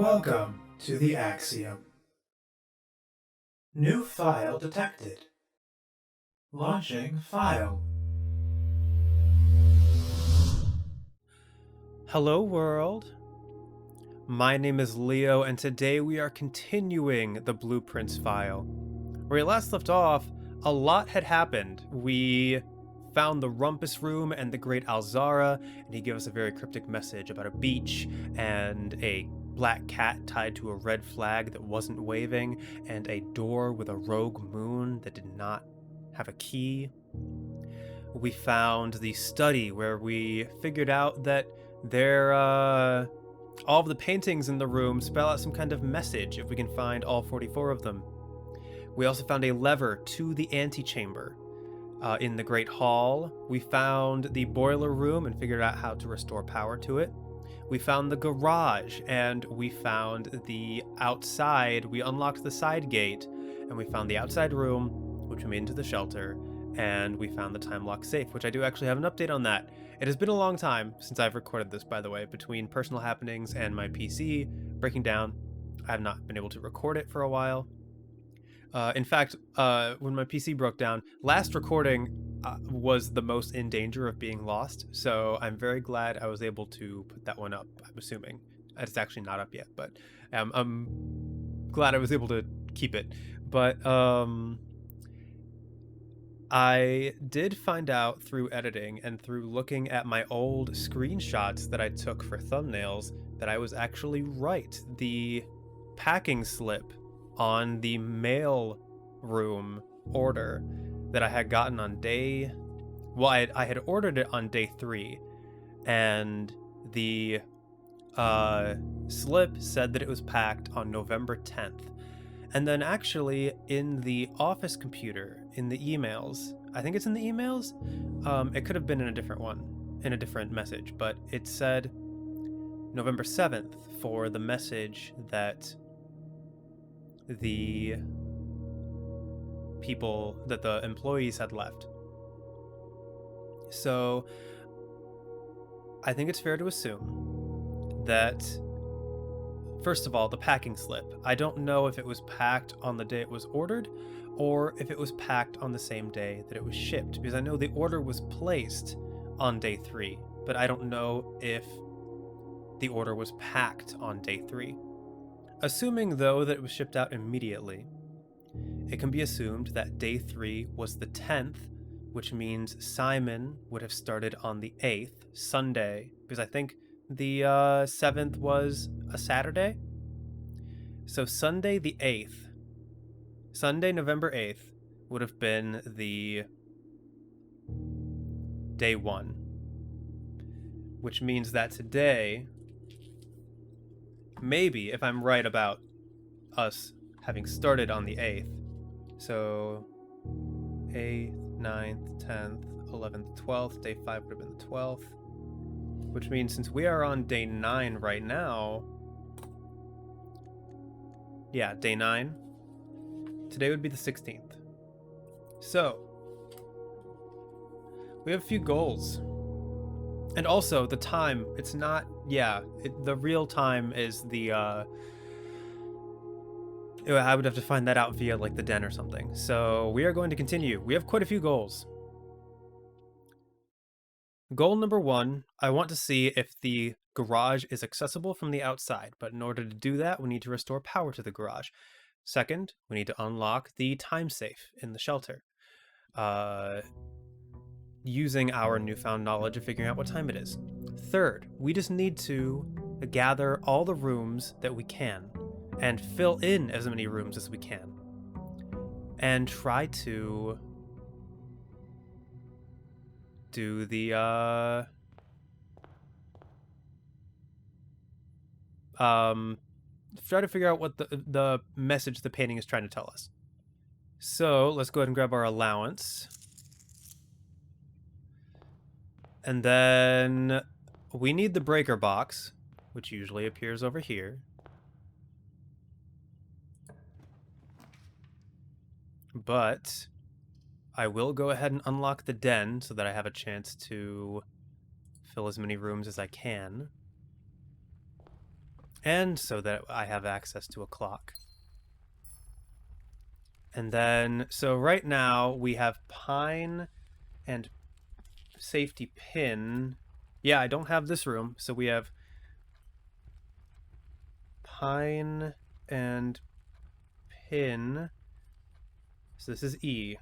Welcome to the Axiom. New file detected. Launching file. Hello world, my name is Leo and today we are continuing the Blueprints file. Where we last left off, a lot had happened. We found the Rumpus Room and the Great Alzara, and he gave us a very cryptic message about a beach and a black cat tied to a red flag that wasn't waving, and a door with a rogue moon that did not have a key. We found the study where we figured out that all of the paintings in the room spell out some kind of message if we can find all 44 of them. We also found a lever to the antechamber in the Great Hall. We found the boiler room and figured out how to restore power to it. We found the garage and we found the outside. We unlocked the side gate and we found the outside room, which we made into the shelter, and we found the time lock safe, which I do actually have an update on that. It has been a long time since I've recorded this, by the way, between personal happenings and my PC breaking down. I have not been able to record it for a while. In fact, when my PC broke down, last recording was the most in danger of being lost, so I'm very glad I was able to put that one up, I'm assuming. It's actually not up yet, but I'm glad I was able to keep it. But I did find out through editing and through looking at my old screenshots that I took for thumbnails that I was actually right. The packing slip on the mail room order that I had gotten on day... Well, I had ordered it on day 3, and the slip said that it was packed on November 10th. And then actually in the office computer, in the emails, I think it's in the emails, it could have been in a different one, in a different message, but it said November 7th for the message that the employees had left. So I think it's fair to assume that, first of all, the packing slip. I don't know if it was packed on the day it was ordered or if it was packed on the same day that it was shipped, because I know the order was placed on day 3, but I don't know if the order was packed on day 3. Assuming, though, that it was shipped out immediately, it can be assumed that day 3 was the 10th, which means Simon would have started on the 8th, Sunday, because I think the 7th was a Saturday. So Sunday the 8th, Sunday November 8th, would have been the day 1, which means that today, maybe, if I'm right about us having started on the 8th, so 8th, 9th, 10th, 11th, 12th, day 5 would have been the 12th, which means since we are on day 9 right now, yeah, day 9, today would be the 16th. So, we have a few goals. And also, the time, it's not, the real time is the, I would have to find that out via, like, the den or something. So, we are going to continue. We have quite a few goals. Goal number 1, I want to see if the garage is accessible from the outside, but in order to do that, we need to restore power to the garage. Second, we need to unlock the time safe in the shelter, using our newfound knowledge of figuring out what time it is. Third, we just need to gather all the rooms that we can and fill in as many rooms as we can, and try to do the try to figure out what the message the painting is trying to tell us. So let's go ahead and grab our allowance. And then we need the breaker box, which usually appears over here. But I will go ahead and unlock the den so that I have a chance to fill as many rooms as I can. And so that I have access to a clock. And then, so right now we have pine and safety pin. Yeah, I don't have this room, so we have pine and pin. So this is E.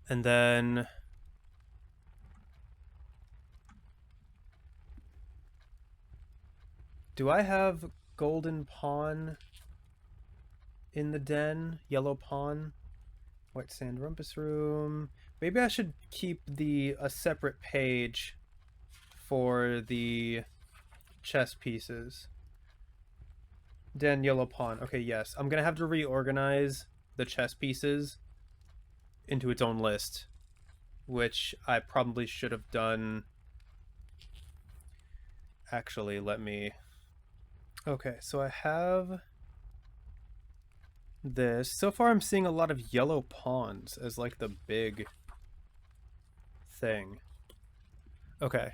And then do I have golden pawn in the den? Yellow pawn? White sand rumpus room. Maybe I should keep a separate page for the chess pieces. Den, yellow pawn. Okay, yes. I'm gonna have to reorganize the chess pieces into its own list, which I probably should have done. Actually, let me... Okay, so I have this. So far I'm seeing a lot of yellow pawns as like the big thing. Okay.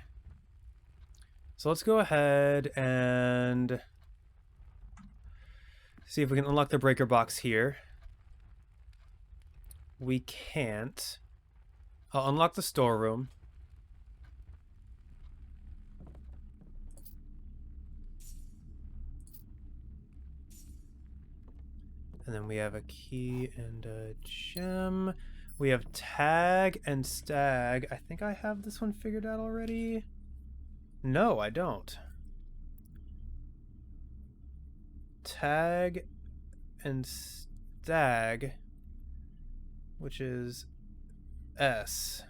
So let's go ahead and see if we can unlock the breaker box here. We can't. I'll unlock the storeroom. And then we have a key and a gem. We have tag and stag. I think I have this one figured out already. No, I don't. Tag and stag, which is S.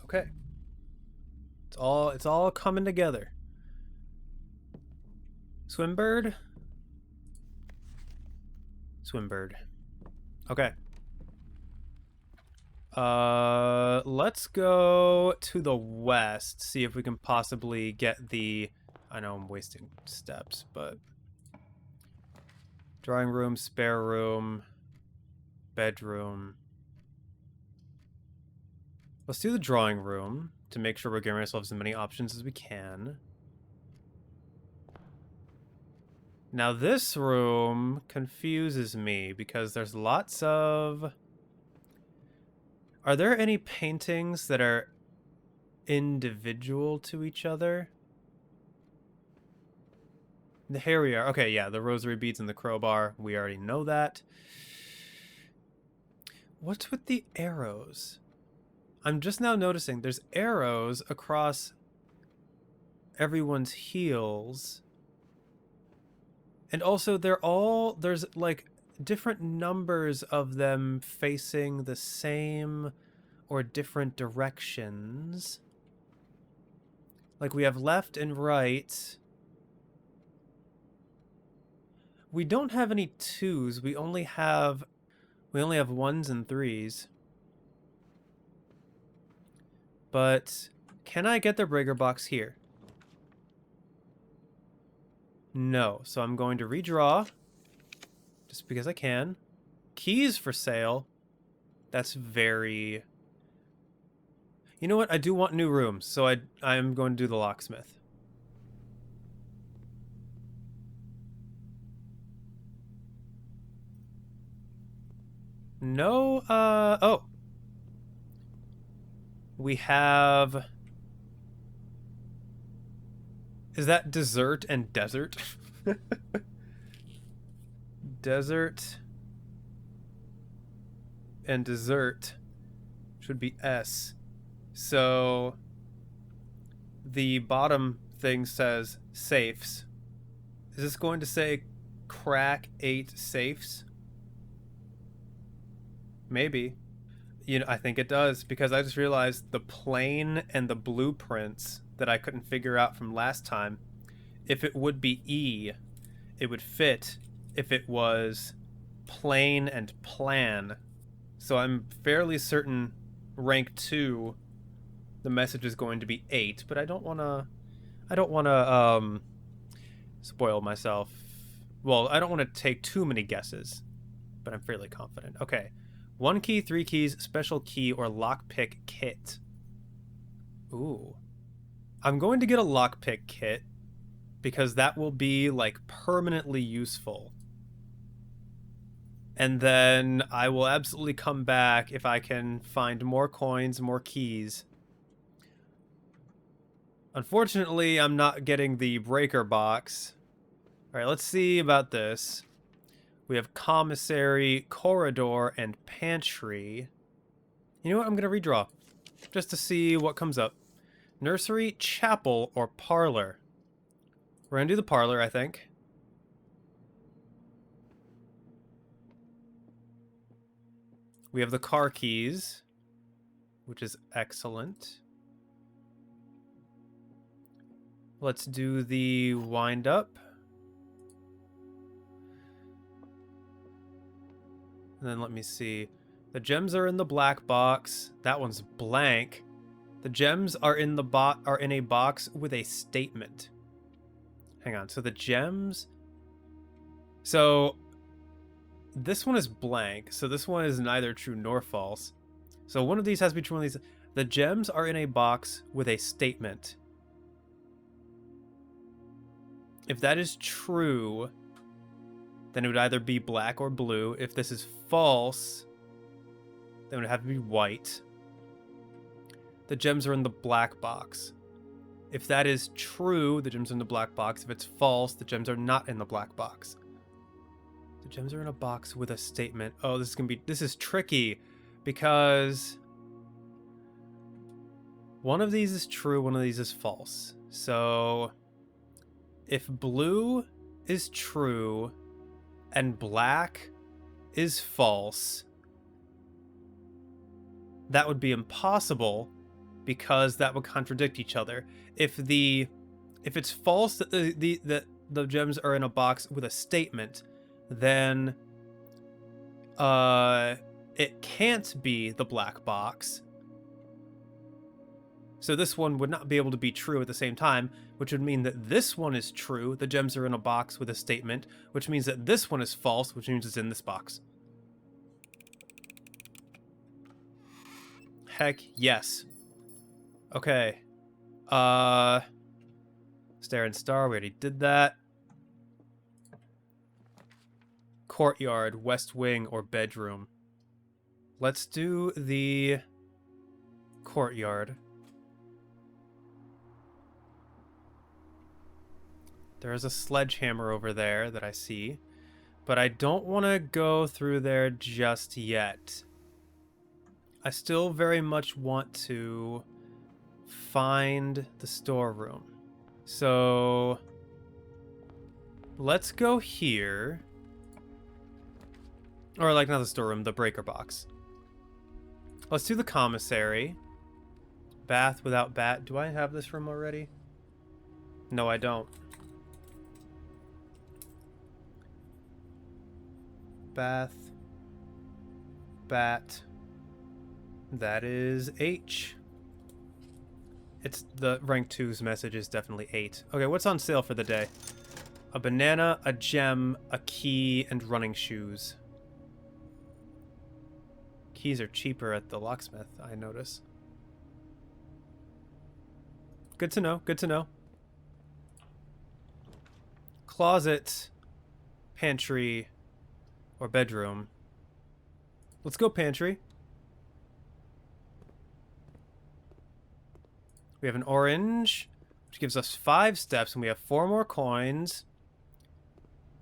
Okay. It's all coming together. Swimbird? Swimbird. Okay. Let's go to the west, see if we can possibly get the... I know I'm wasting steps, but... Drawing room, spare room, bedroom. Let's do the drawing room to make sure we're giving ourselves as many options as we can. Now this room confuses me because there's lots of... Are there any paintings that are individual to each other? Here we are. Okay, yeah, the rosary beads and the crowbar. We already know that. What's with the arrows? I'm just now noticing there's arrows across everyone's heels. And also there's like different numbers of them facing the same or different directions. Like we have left and right. We don't have any twos. We only have ones and threes. But can I get the breaker box here? No. So I'm going to redraw just because I can. Keys for sale. That's very... You know what? I do want new rooms, so I'm going to do the locksmith. No, oh. We have... Is that dessert and desert? Desert and dessert should be S. So the bottom thing says safes. Is this going to say crack 8 safes? Maybe. You know, I think it does, because I just realized the plane and the blueprints that I couldn't figure out from last time, if it would be E, it would fit if it was plane and plan. So I'm fairly certain rank 2, the message is going to be 8, but I don't want to spoil myself. Well, I don't want to take too many guesses, but I'm fairly confident. Okay. 1 key, 3 keys, special key, or lockpick kit. Ooh. I'm going to get a lockpick kit because that will be like permanently useful. And then I will absolutely come back if I can find more coins, more keys. Unfortunately, I'm not getting the breaker box. All right, let's see about this. We have commissary, corridor, and pantry. You know what? I'm going to redraw just to see what comes up. Nursery, chapel, or parlor. We're going to do the parlor, I think. We have the car keys, which is excellent. Let's do the wind up. And then let me see. The gems are in the black box. That one's blank. The gems are in a box with a statement. Hang on. So the gems. So this one is blank. So this one is neither true nor false. So one of these has to be true. One of these. The gems are in a box with a statement. If that is true, then it would either be black or blue. If this is false, then it would have to be white. The gems are in the black box. If that is true, the gems are in the black box. If it's false, the gems are not in the black box. The gems are in a box with a statement. Oh, this is tricky because one of these is true, one of these is false. So if blue is true and black is false, that would be impossible because that would contradict each other. If it's false that the gems are in a box with a statement, then it can't be the black box. So this one would not be able to be true at the same time, which would mean that this one is true, the gems are in a box with a statement, which means that this one is false, which means it's in this box. Heck yes. Okay. Stare and star, we already did that. Courtyard, west wing, or bedroom. Let's do the courtyard. There is a sledgehammer over there that I see, but I don't want to go through there just yet. I still very much want to find the storeroom. So let's go here. Or like not the storeroom, the breaker box. Let's do the commissary. Bath without bat. Do I have this room already? No, I don't. Bath. Bat. That is H. It's the rank 2's message is definitely 8. Okay, what's on sale for the day? A banana, a gem, a key, and running shoes. Keys are cheaper at the locksmith, I notice. Good to know, good to know. Closet, pantry, or bedroom. Let's go pantry. We have an orange, which gives us 5 steps, and we have 4 more coins.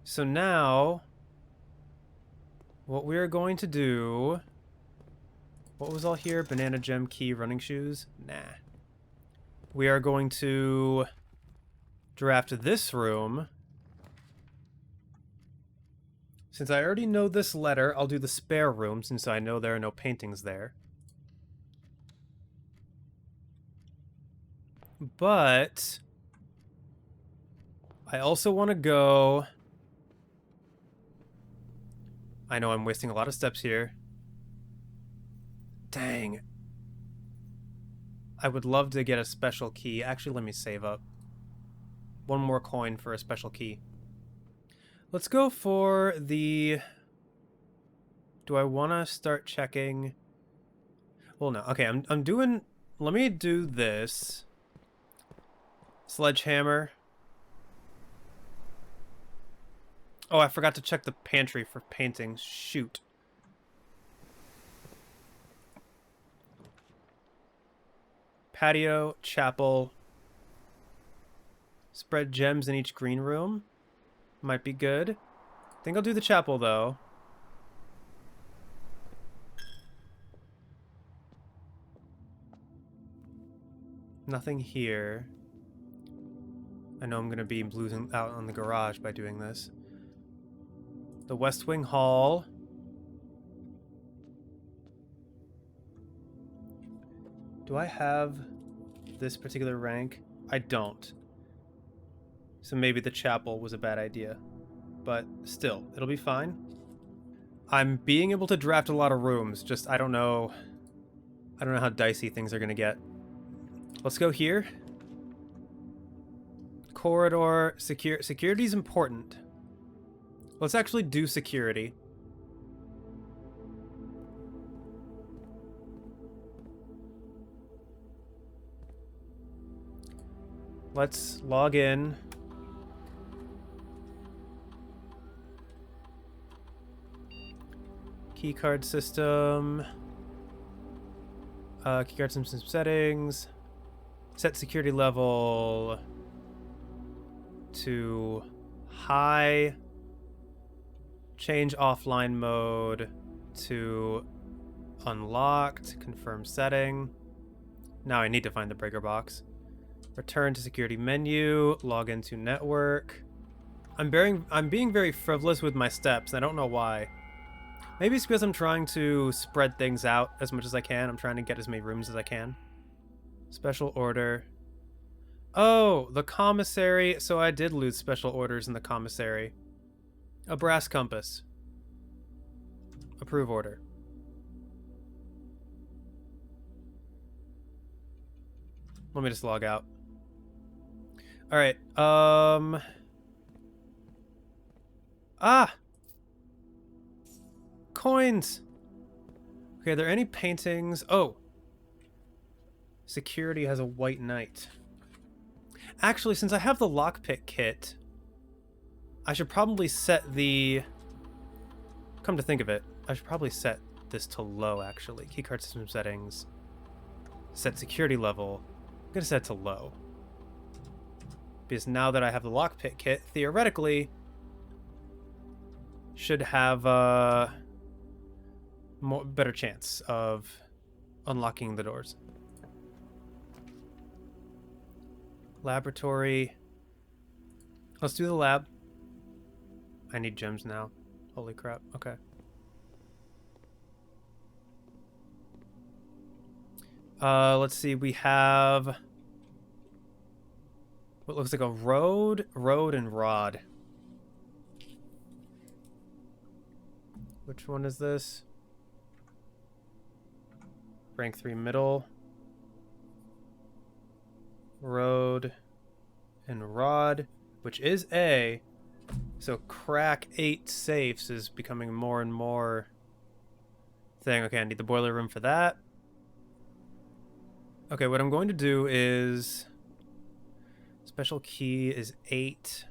So now, what we're going to do... What was all here? Banana, gem, key, running shoes? Nah. We are going to draft this room. Since I already know this letter, I'll do the spare room, since I know there are no paintings there. But I also want to go... I know I'm wasting a lot of steps here. Dang. I would love to get a special key. Actually, let me save up. 1 more coin for a special key. Let's go for the... Do I want to start checking? Well, no. Okay, I'm doing... Let me do this. Sledgehammer. Oh, I forgot to check the pantry for paintings. Shoot. Patio, chapel. Spread gems in each green room. Might be good. I think I'll do the chapel, though. Nothing here. I know I'm going to be losing out on the garage by doing this. The West Wing Hall. Do I have this particular rank? I don't. So maybe the chapel was a bad idea. But still, it'll be fine. I'm being able to draft a lot of rooms, just I don't know how dicey things are going to get. Let's go here. Corridor, security is important. Let's actually do security. Let's log in. Keycard system. Keycard system settings. Set security level to high. Change offline mode to unlocked. Confirm setting. Now I need to find the breaker box. Return to security menu. Log into network. I'm being very frivolous with my steps. I don't know why. Maybe it's because I'm trying to spread things out as much as I can. I'm trying to get as many rooms as I can. Special order. Oh, the commissary. So I did lose special orders in the commissary. A brass compass. Approve order. Let me just log out. All right. Coins. Okay, are there any paintings? Oh. Security has a white knight. Actually, since I have the lockpick kit, I should probably set the... Come to think of it, I should probably set this to low, actually. Keycard system settings. Set security level. I'm going to set it to low. Because now that I have the lockpick kit, theoretically, should have a better chance of unlocking the doors. Laboratory. Let's do the lab. I need gems now. Holy crap. Okay. Let's see. We have what looks like a road, and rod. Which one is this? Rank 3 middle. Road and rod, which is A. So crack 8 safes is becoming more and more thing. Okay, I need the boiler room for that. Okay, what I'm going to do is special key is 8.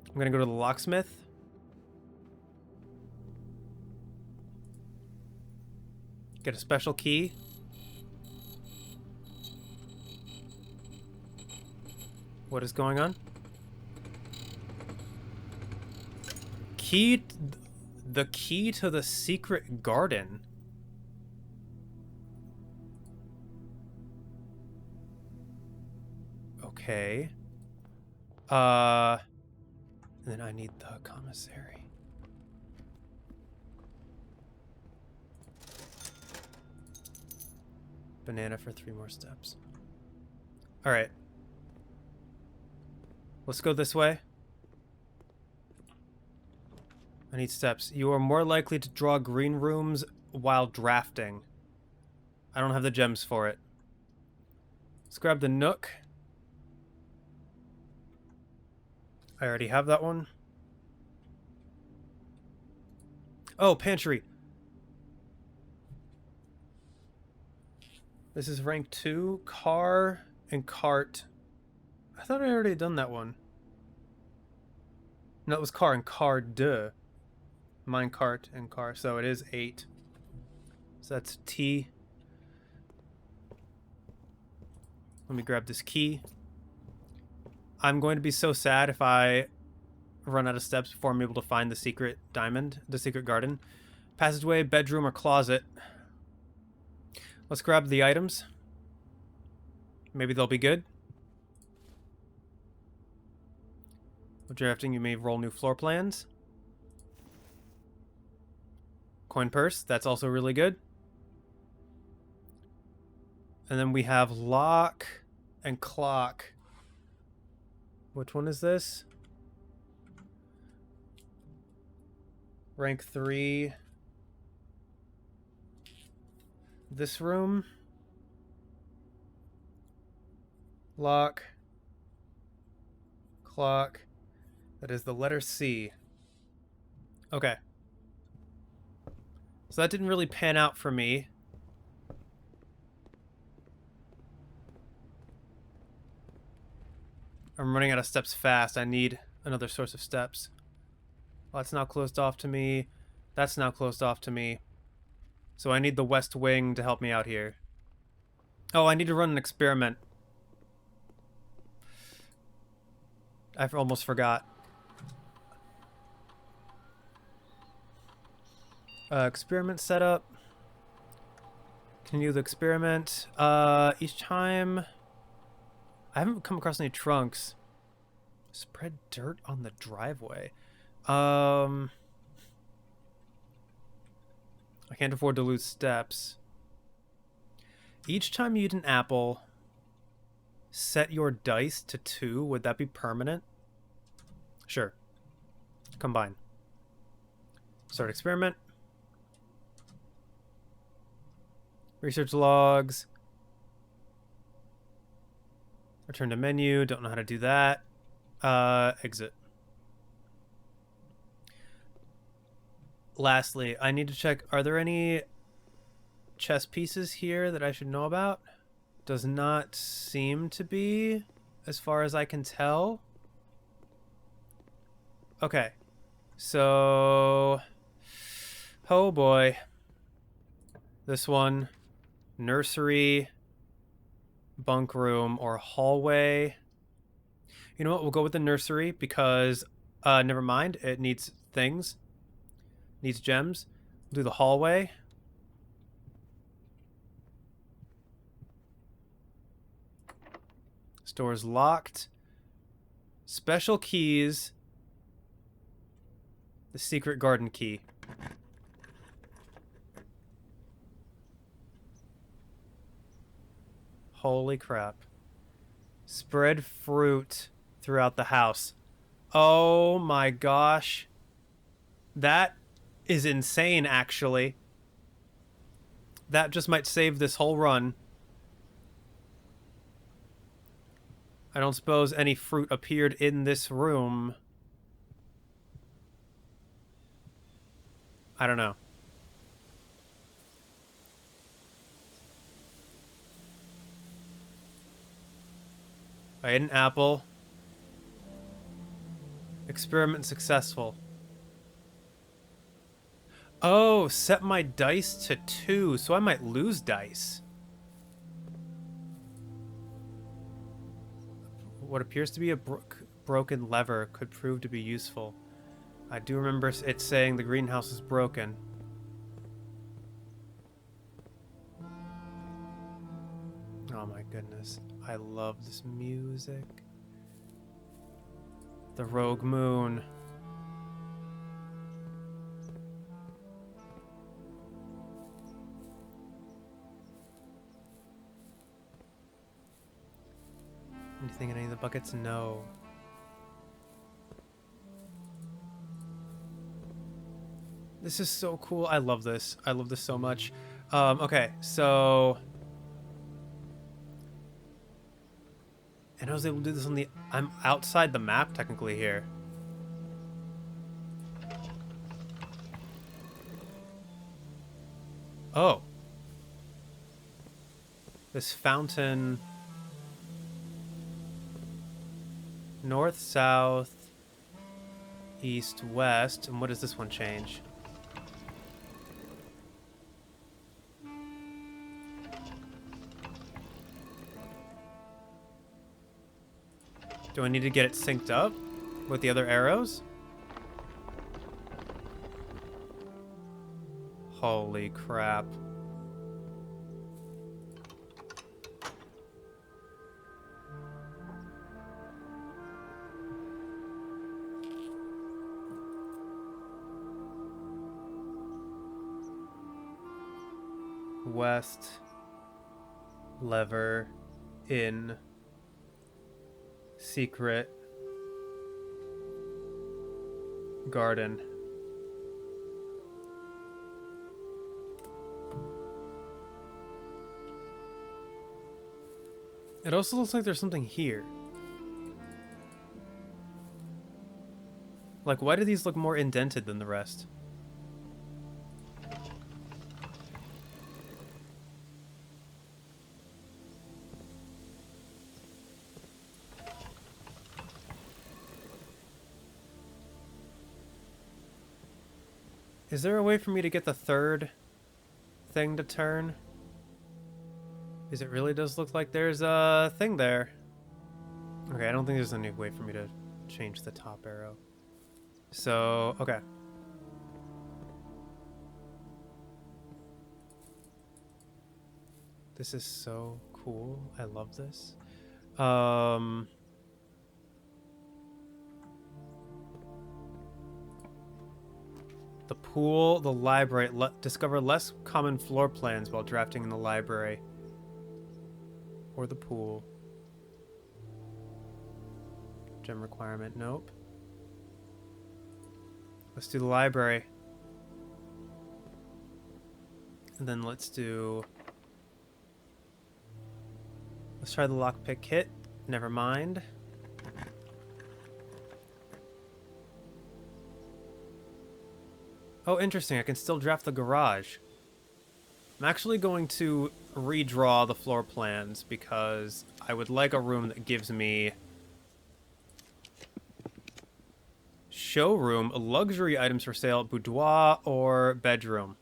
I'm going to go to the locksmith. Get a special key. What is going on? The key to the secret garden. Okay. And then I need the commissary. Banana for 3 more steps. All right. Let's go this way. I need steps. You are more likely to draw green rooms while drafting. I don't have the gems for it. Let's grab the Nook. I already have that one. Oh, pantry. This is rank 2. Car and cart. I thought I already done that one. No, it was car and car de. Mine cart and car. So it is 8. So that's T. Let me grab this key. I'm going to be so sad if I run out of steps before I'm able to find the secret diamond, the secret garden. Passageway, bedroom, or closet. Let's grab the items. Maybe they'll be good. With drafting, you may roll new floor plans. Coin purse, that's also really good. And then we have lock and clock. Which one is this? Rank 3. This room. Lock. Clock. That is the letter C. Okay. So that didn't really pan out for me. I'm running out of steps fast. I need another source of steps. Well, that's now closed off to me. That's now closed off to me. So I need the west wing to help me out here. Oh, I need to run an experiment. I almost forgot. Experiment setup. Continue the experiment. Each time... I haven't come across any trunks. Spread dirt on the driveway. I can't afford to lose steps. Each time you eat an apple, set your dice to 2. Would that be permanent? Sure. Combine. Start experiment. Research logs. Return to menu. Don't know how to do that. Exit. Lastly, I need to check, are there any chess pieces here that I should know about? Does not seem to be, as far as I can tell. Okay. So... oh boy. This one. Nursery, bunk room, or hallway. You know what? We'll go with the nursery because, never mind. It needs things. Needs gems. We'll do the hallway. Store's locked. Special keys. The secret garden key. Holy crap. Spread fruit throughout the house. Oh my gosh. That is insane, actually. That just might save this whole run. I don't suppose any fruit appeared in this room. I don't know. I ate an apple. Experiment successful. Oh, set my dice to 2, so I might lose dice. What appears to be a broken lever could prove to be useful. I do remember it saying the greenhouse is broken. Oh my goodness. I love this music. The Rogue Moon. Anything in any of the buckets? No. This is so cool. I love this. I love this so much. Okay, so... and I was able to do this on the... I'm outside the map, technically, here. Oh. This fountain... north, south... East, west. And what does this one change? Do I need to get it synced up with the other arrows? Holy crap. West, lever, in, secret, garden. It also looks like there's something here. Like, why do these look more indented than the rest? Is there a way for me to get the third thing to turn? Because it really does look like there's a thing there. Okay, I don't think there's any way for me to change the top arrow. So, okay. This is so cool. I love this. The pool, the library. Discover less common floor plans while drafting in the library. Or the pool. Gem requirement, nope. Let's do the library. And then let's try the lockpick kit. Never mind. Oh, interesting. I can still draft the garage. I'm actually going to redraw the floor plans because I would like a room that gives me showroom, luxury items for sale, boudoir, or bedroom.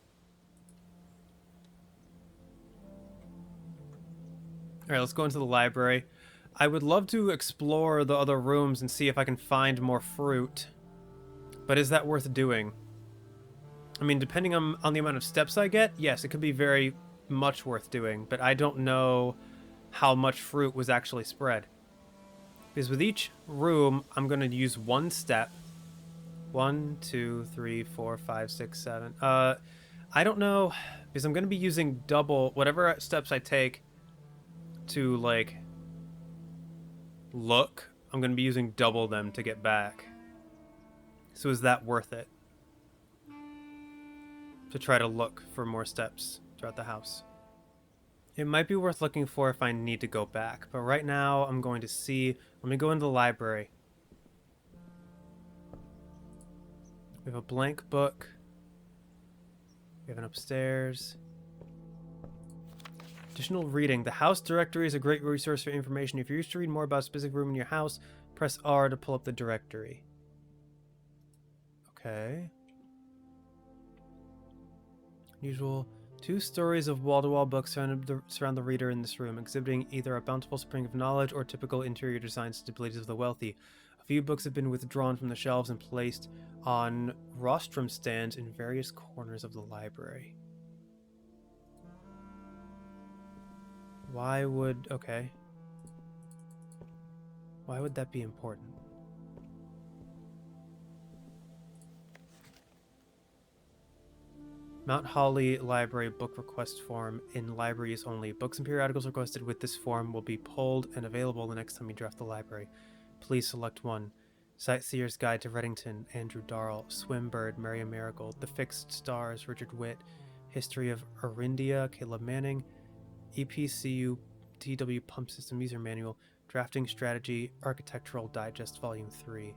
All right, let's go into the library. I would love to explore the other rooms and see if I can find more fruit. But is that worth doing? I mean, depending on the amount of steps I get, yes, it could be very much worth doing. But I don't know how much fruit was actually spread. Because with each room, I'm going to use one step. 1, 2, 3, 4, 5, 6, 7. I don't know, because I'm going to be using double whatever steps I take to, like, look. I'm going to be using double them to get back. So is that worth it? To try to look for more steps throughout the house. It might be worth looking for if I need to go back, but right now I'm going to see. Let me go into the library. We have a blank book. We have an upstairs. Additional reading. The house directory is a great resource for information. If you wish to read more about a specific room in your house, press R to pull up the directory. Okay. Usual. 2 stories of wall-to-wall books surround the reader in this room, exhibiting either a bountiful spring of knowledge or typical interior design stabilities of the wealthy. A few books have been withdrawn from the shelves and placed on rostrum stands in various corners of the library. Why would that be important? Mount Holly Library book request form in libraries only. Books and periodicals requested with this form will be pulled and available the next time you draft the library. Please select one. Sightseer's Guide to Reddington, Andrew Darrell. Swimbird, Miriam Marigold. The Fixed Stars, Richard Witt. History of Arindia, Caleb Manning. EPCU TW Pump System User Manual. Drafting Strategy, Architectural Digest, Volume 3.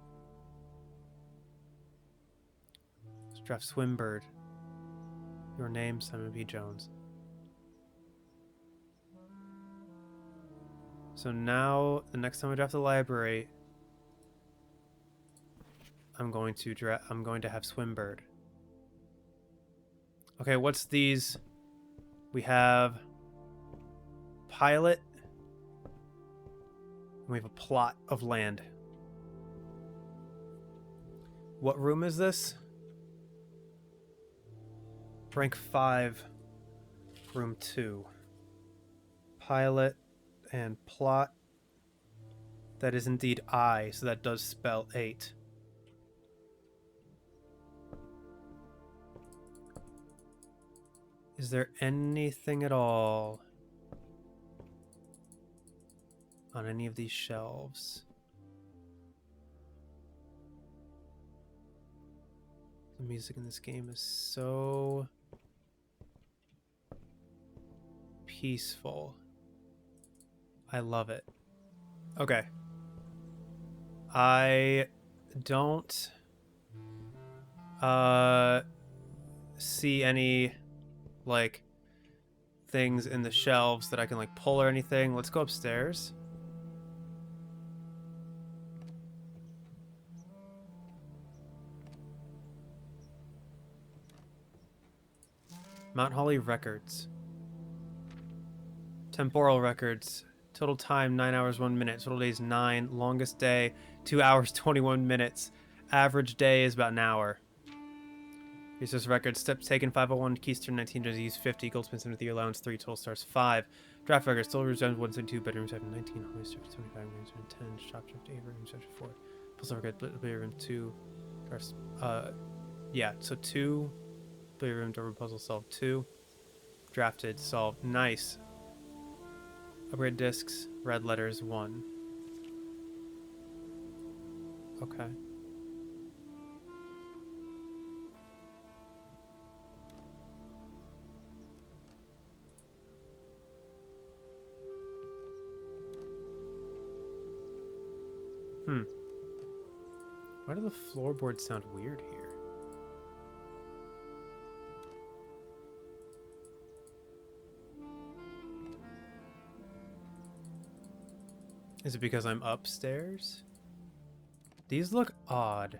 Let's draft Swimbird. Your name, Simon B. Jones. So now, the next time I draft the library, I'm going to have Swimbird. Okay, what's these? We have pilot. And we have a plot of land. What room is this? Rank 5, room 2. Pilot and plot. That is indeed I, so that does spell 8. Is there anything at all on any of these shelves? The music in this game is so peaceful. I love it. Okay. I don't see any like things in the shelves that I can like pull or anything. Let's go upstairs. Mount Holly records. Temporal records. Total time 9 hours 1 minute. Total days 9. Longest day 2 hours 21 minutes. Average day is about an hour. Resource records. Steps taken 501. Keystone 19. Does use 50. Goldsmith 73. Allowance 3. Total stars 5. Draft records. Total rooms 172. Bedrooms 19. Hallway stars 75. Rooms 10. Shop shift 8. Rooms 4. Puzzle record. Bedroom 2. Yeah. So 2. Room door puzzle solved 2. Drafted solved. Nice. Upgrade discs. Red letters 1. Okay. Why do the floorboards sound weird here? Is it because I'm upstairs? These look odd.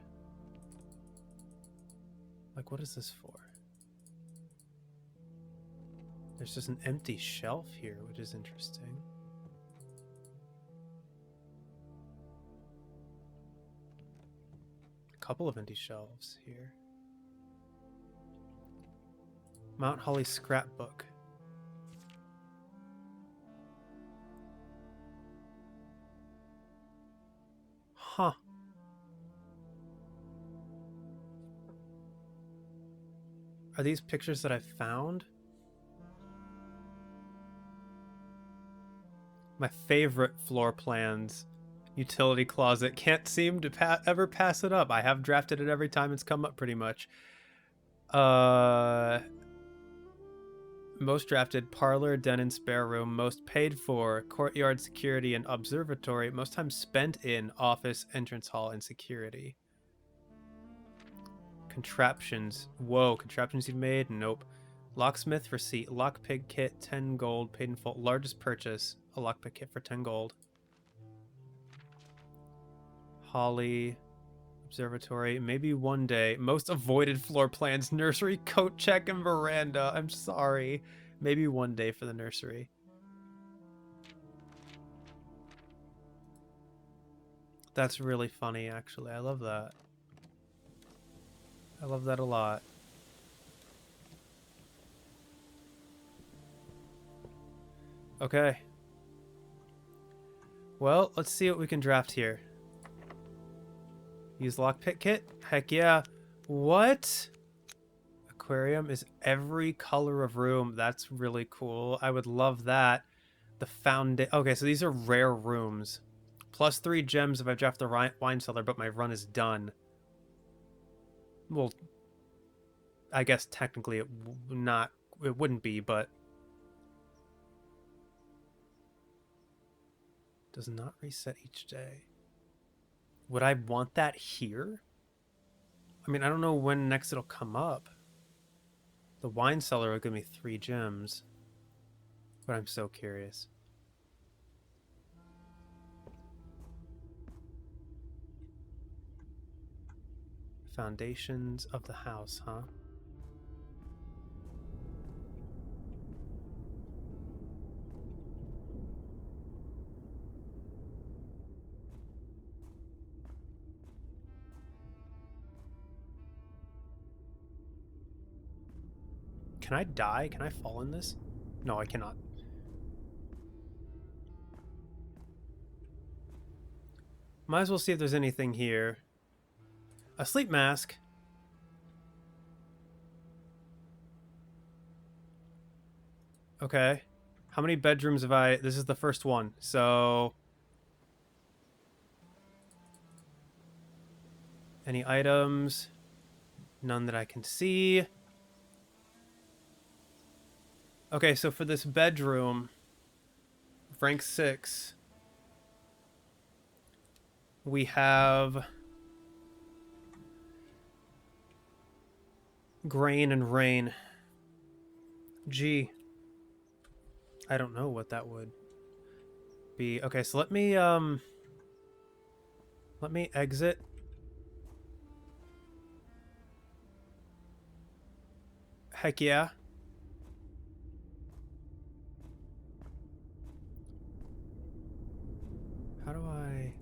Like, what is this for? There's just an empty shelf here, which is interesting. A couple of empty shelves here. Mount Holly scrapbook. Huh. Are these pictures that I found? My favorite floor plans. Utility closet. Can't seem to ever pass it up. I have drafted it every time it's come up pretty much. Most drafted, parlor, den, and spare room. Most paid for, courtyard, security, and observatory. Most time spent in office, entrance hall, and security. Contraptions. Whoa, contraptions you've made? Nope. Locksmith receipt. Lockpick kit, 10 gold. Paid in full. Largest purchase. A lockpick kit for 10 gold. Holly. Observatory. Maybe one day. Most avoided floor plans. Nursery, coat check, and veranda. I'm sorry. Maybe one day for the nursery. That's really funny, actually. I love that. I love that a lot. Okay. Well, let's see what we can draft here. Use lockpick kit? Heck yeah. What? Aquarium is every color of room. That's really cool. I would love that. The foundation. Okay, so these are rare rooms. Plus 3 gems if I draft the wine cellar, but my run is done. Well, I guess technically it wouldn't be, but does not reset each day. Would I want that here? I mean, I don't know when next it'll come up. The wine cellar will give me 3 gems, but I'm so curious. Foundations of the house, huh? Can I die? Can I fall in this? No, I cannot. Might as well see if there's anything here. A sleep mask. Okay. How many bedrooms have I... This is the first one, so... Any items? None that I can see. Okay, so for this bedroom, rank 6, we have grain and rain. Gee. I don't know what that would be. Okay, so let me exit. Heck yeah. How do I...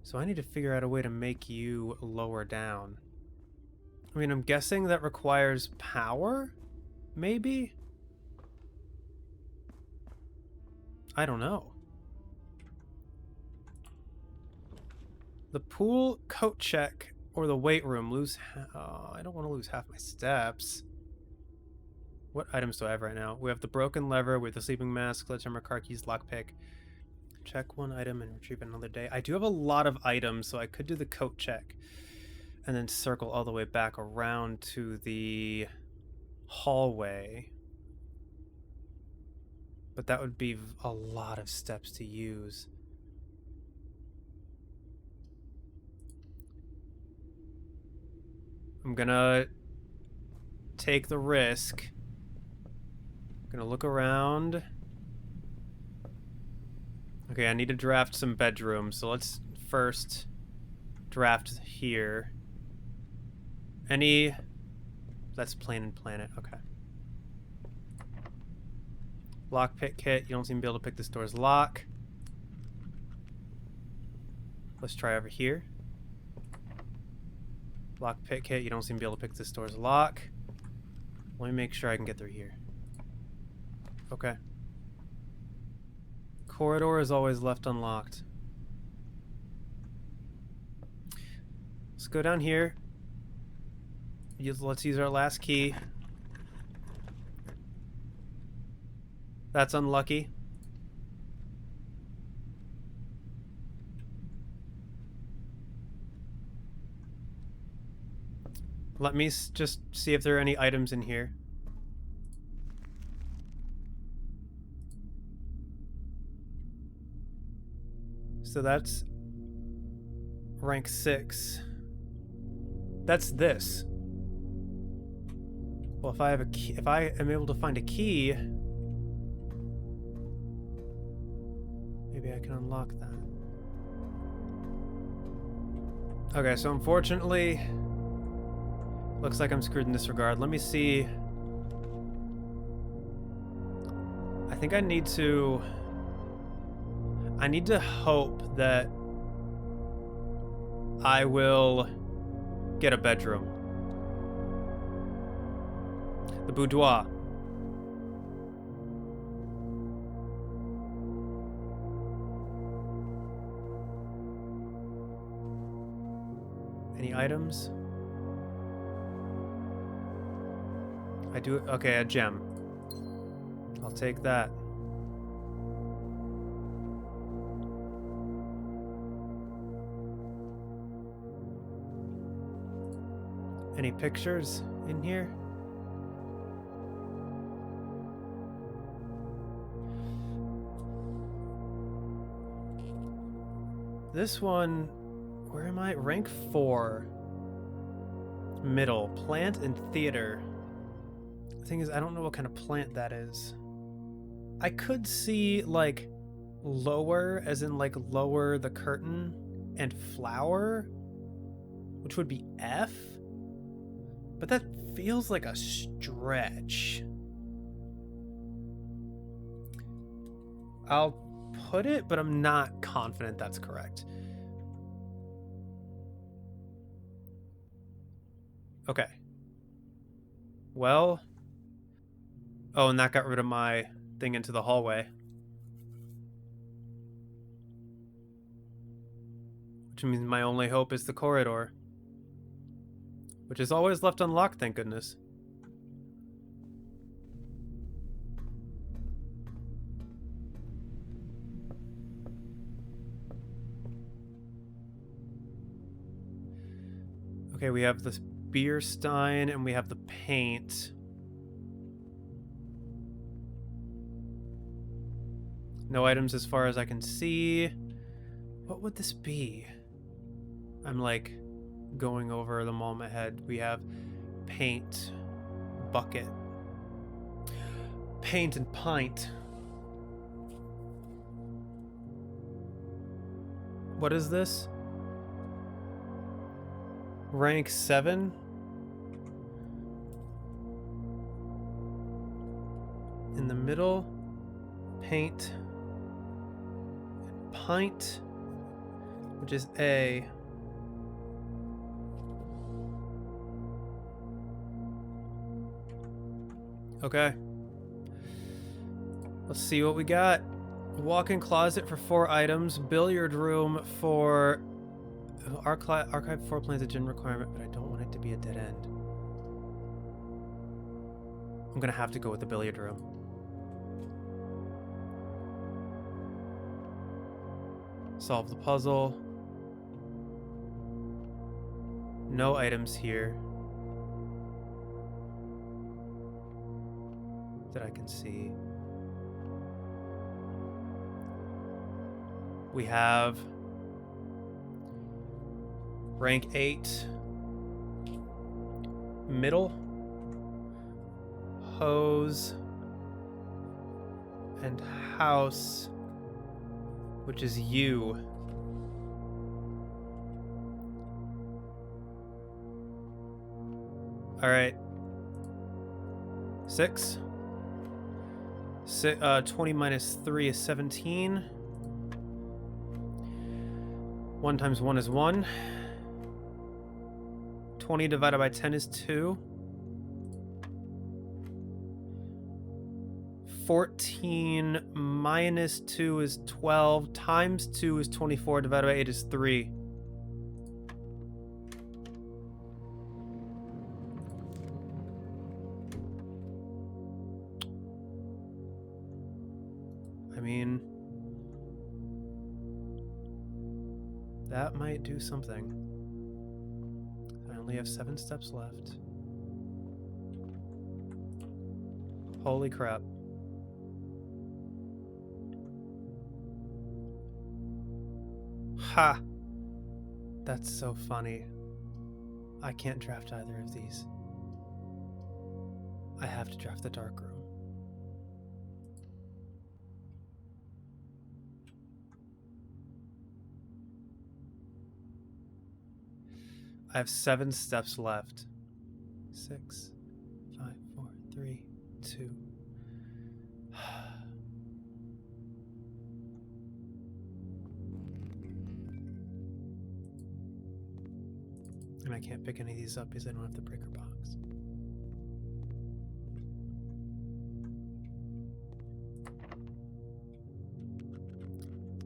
So I need to figure out a way to make you lower down. I mean, I'm guessing that requires power? Maybe? I don't know. The pool, coat check, or the weight room. I don't want to lose half my steps. What items do I have right now? We have the broken lever with the sleeping mask, sledgehammer, car keys, lockpick. Check one item and retrieve another day. I do have a lot of items, so I could do the coat check and then circle all the way back around to the hallway. But that would be a lot of steps to use. I'm gonna take the risk. I'm gonna look around. Okay, I need to draft some bedrooms, so let's first draft here. That's Plane and Planet, okay. Lockpick kit, you don't seem to be able to pick this door's lock. Let's try over here. Lockpick kit, you don't seem to be able to pick this door's lock. Let me make sure I can get through here. Okay. Corridor is always left unlocked. Let's go down here. Let's use our last key. That's unlucky. Let me just see if there are any items in here. So that's rank 6. That's this. Well, if I have a key, if I am able to find a key, maybe I can unlock that. Okay, so unfortunately, looks like I'm screwed in this regard. Let me see. I think I need to hope that I will get a bedroom. The boudoir. Any items? I do. Okay, a gem. I'll take that. Any pictures in here? This one, where am I? Rank 4. Middle. Plant and theater. The thing is, I don't know what kind of plant that is. I could see, like lower, as in like lower the curtain, and flower, which would be F, but that feels like a stretch. I'll put it, but I'm not confident that's correct. Okay. Well, oh, and that got rid of my thing into the hallway. Which means my only hope is the corridor. Which is always left unlocked, thank goodness. Okay, we have this beer stein and we have the paint. No items as far as I can see. What would this be? I'm like going over them all in my head. We have paint, bucket, paint and pint. What is this? Rank 7? In the middle, paint, and pint, which is A. Okay. Let's see what we got. Walk-in closet for 4 items. Billiard room for... Archive 4 plans a gym requirement, but I don't want it to be a dead end. I'm gonna have to go with the billiard room. Solve the puzzle. No items here that I can see. We have rank 8, middle, hose, and house, which is U. All right. 6. 20 minus 3 is 17. 1 times 1 is 1. 20 divided by 10 is 2. 14 minus 2 is 12. Times 2 is 24. Divided by 8 is 3. I mean, that might do something. I only have 7 steps left. Holy crap. Ha! That's so funny. I can't draft either of these. I have to draft the dark room. I have 7 steps left. 6, 5, 4, 3, 2. And I can't pick any of these up because I don't have the breaker box.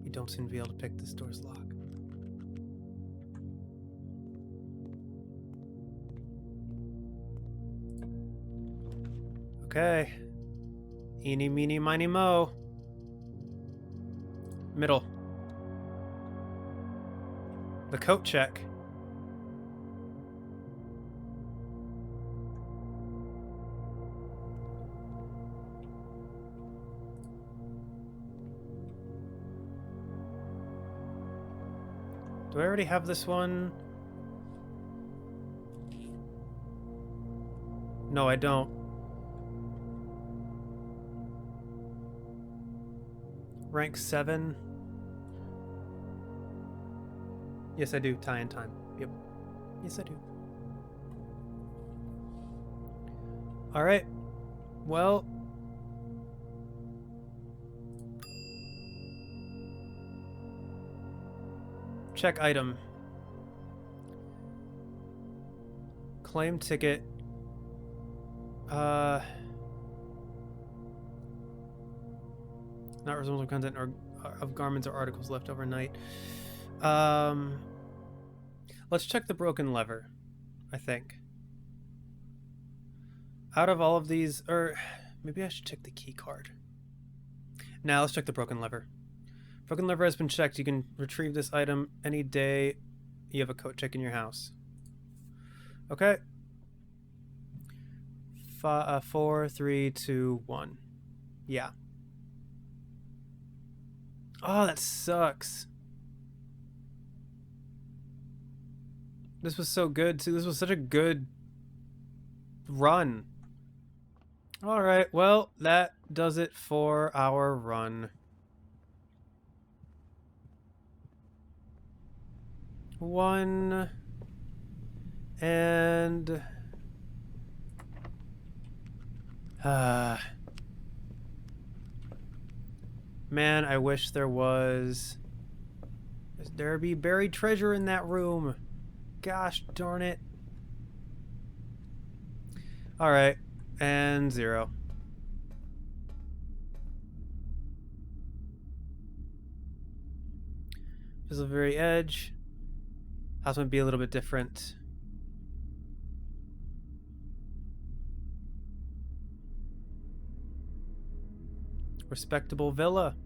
You don't seem to be able to pick this door's lock. Okay. Eeny, meeny, miny, mo. Middle. The coat check. Do I already have this one? No, I don't. Rank 7. Yes, I do. Tie in time. Yep. Yes, I do. Alright. Well. Check item. Claim ticket. Not result of content or of garments or articles left overnight. Let's check the broken lever, I think. Out of all of these, or maybe I should check the key card. Now let's check the broken lever. Broken lever has been checked. You can retrieve this item any day you have a coat check in your house. Okay. 4, 3, 2, 1. Yeah. Oh, that sucks. This was so good, too. This was such a good run. Alright, well, that does it for our run. One. And... man, I wish there was... There be buried treasure in that room. Gosh darn it. Alright, and 0. Just the very edge. House might be a little bit different. Respectable villa.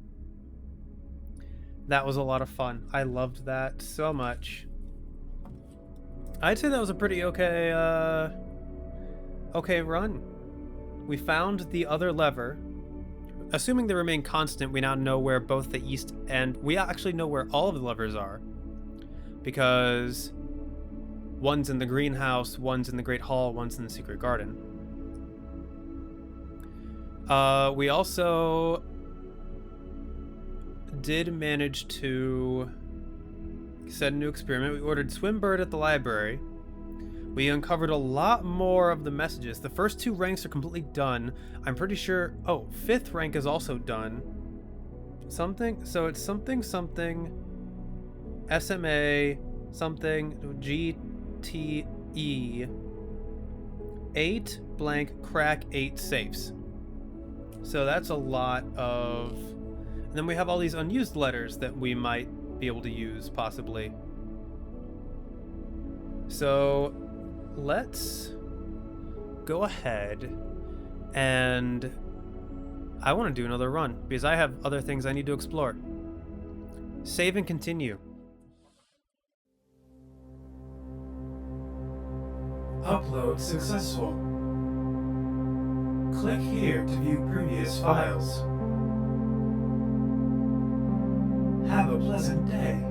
That was a lot of fun. I loved that so much. I'd say that was a pretty okay run. We found the other lever. Assuming they remain constant, we now know where both the east and... we actually know where all of the levers are. Because one's in the greenhouse, one's in the Great Hall, one's in the Secret Garden. We also did manage to set a new experiment. We ordered Swimbird at the library. We uncovered a lot more of the messages. The first 2 ranks are completely done. I'm pretty sure... oh, 5th rank is also done. Something... so it's something something... SMA... something... GTE... 8 blank crack 8 safes. So that's a lot of... and then we have all these unused letters that we might be able to use, possibly. So let's go ahead and I want to do another run because I have other things I need to explore. Save and continue. Upload successful. Click here to view previous files. Have a pleasant day.